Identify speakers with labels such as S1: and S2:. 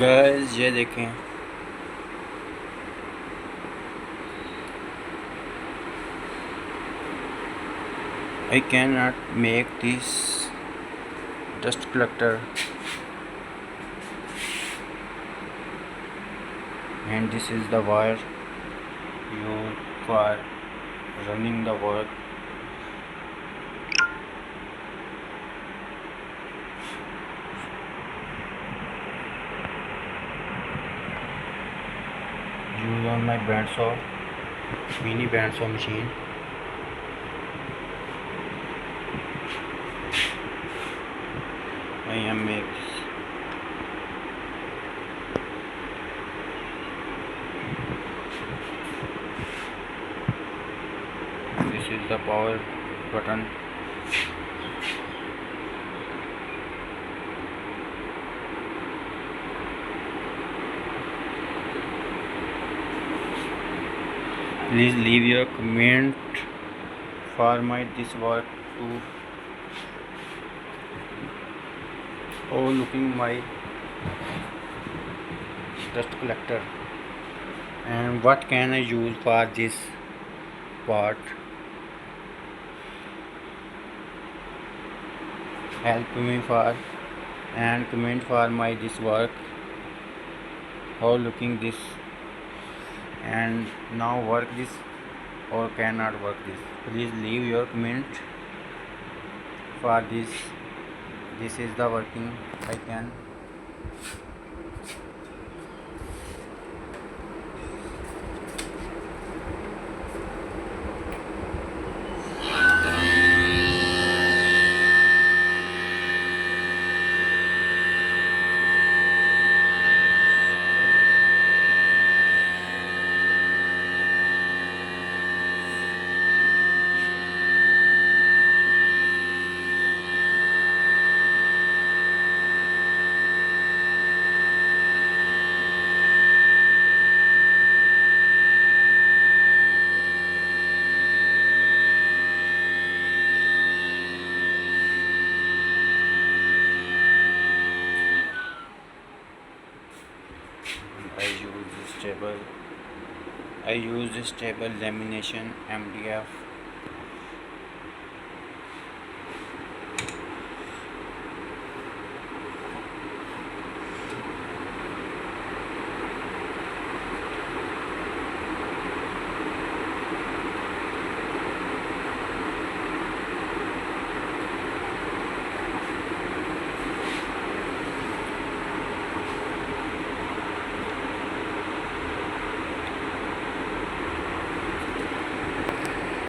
S1: Guys ये देखें, I cannot make this dust collector, and this is the wire used for running the work. Used on my bandsaw, mini bandsaw machine. I am make this. This is the power button. Please leave your comment for my this work too. Oh, looking my dust collector, and what can I use for this part? Help me for and comment for my this work. How looking this, and now work this or cannot work this. Please leave your comment for this. This is the working I can. I use this table lamination MDF